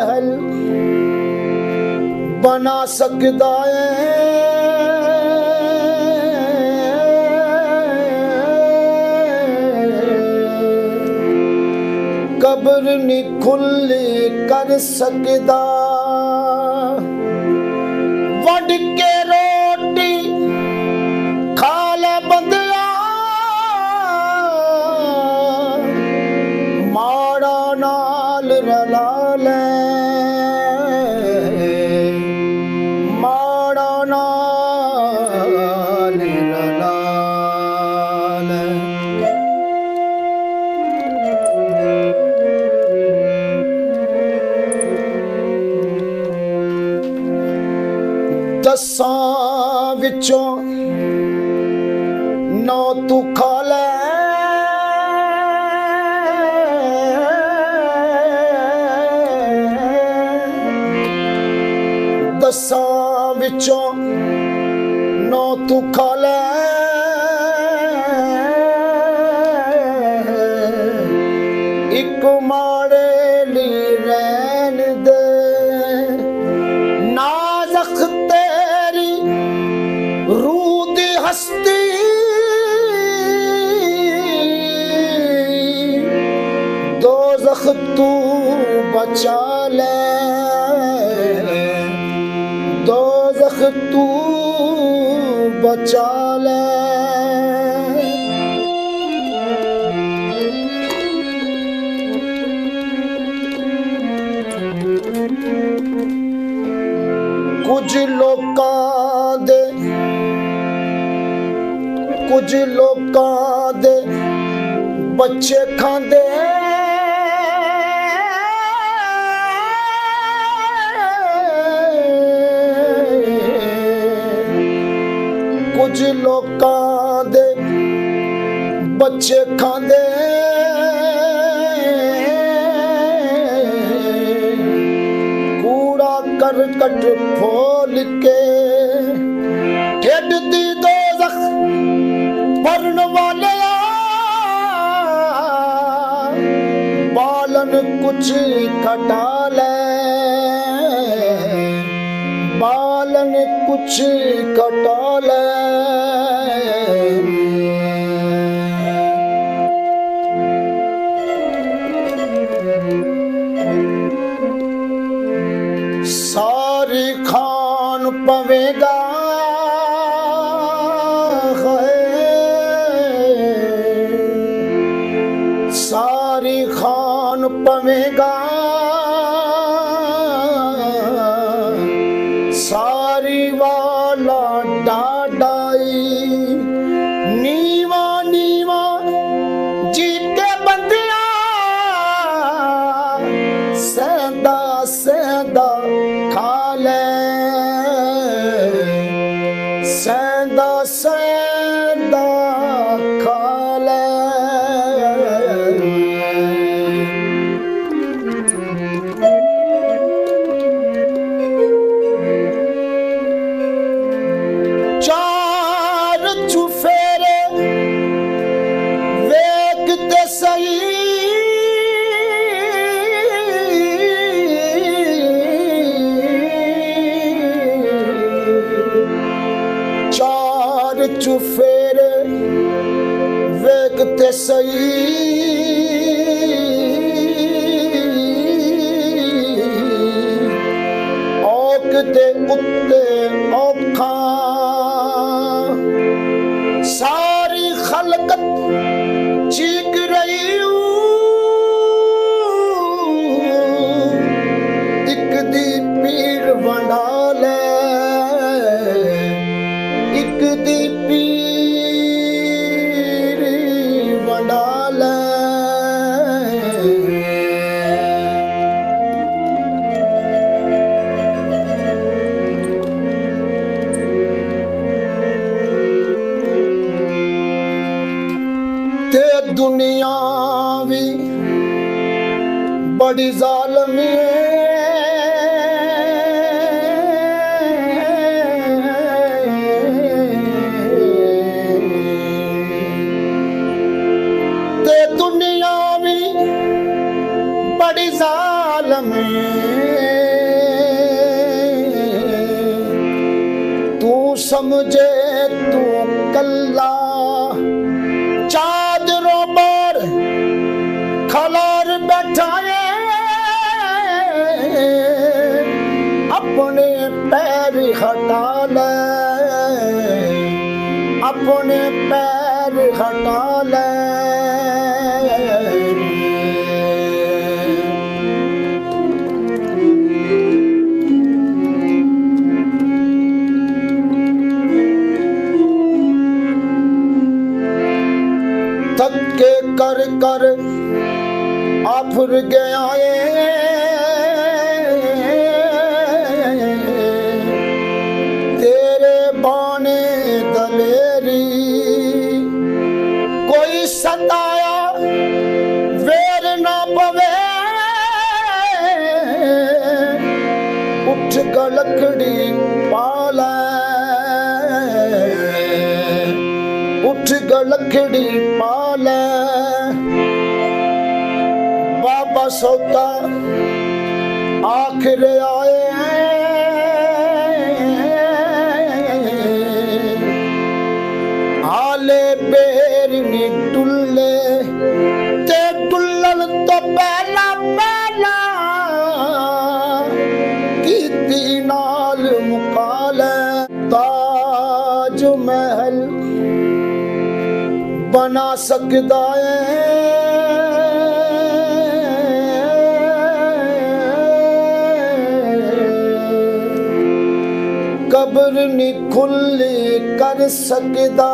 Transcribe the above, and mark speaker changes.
Speaker 1: महल बना सकदा है। कब्र नी खुली कर सकदा। वड के रोटी खा ले बंदिया, माड़ा नाल रला ले, माड़ा नाल रला ले। दसां विचों नौ तू खा ले, दसां विचों नौ तू खा ले। इक माड़े ली रहन दे, नाज़ख तेरी रूह दी हस्ती। दोज़ख तू बचा ले, दोज़ख तू बचा ले। कुछ लोकां दे, कुछ लोकां दे बच्चे खांदे, कुछ लोकां दे बच्चे खांदे। कूड़ा करकट फोल के ढिड दी दोज़ख भरन वाले, बालन कुछ कटा ले, बालन कुछ कटा ले। सारी खान पवेगा सारी खान पवेगा, सारी वाला डाडाई। नीवा नीवा जी के बंदिया, सेंदा सेंदा खा ले, सेंदा सेंदा खा ले। चार चुफेरे वेखते सही, चार चुफेरे वेखते सही। औक दे उत्ते औखा, सारी खलकत चीक रही। इक दी पीर वंडा ले, इक दी पीर वंडा ले। ते दुनिया भी बड़ी जालमी है, ते दुनिया भी बड़ी जालमी है। समझे तू कल्ला चादरों पर खलार बैठाए अपने पैर हटा ले अपने पैर हटा ले थके कर कर आफुर गया तेरे बाने दलेरी कोई सताया वेर ना पवे उठ गलकड़ी पाले उठ गलकड़ी पाले बाबा सौदा आखिर आए हाले बेर नी टुल्ले ते टुल्लन तो पहला पहला कीती नाल मुकाले ताज महल बना सकदा है कब्र नी खुली कर सकदा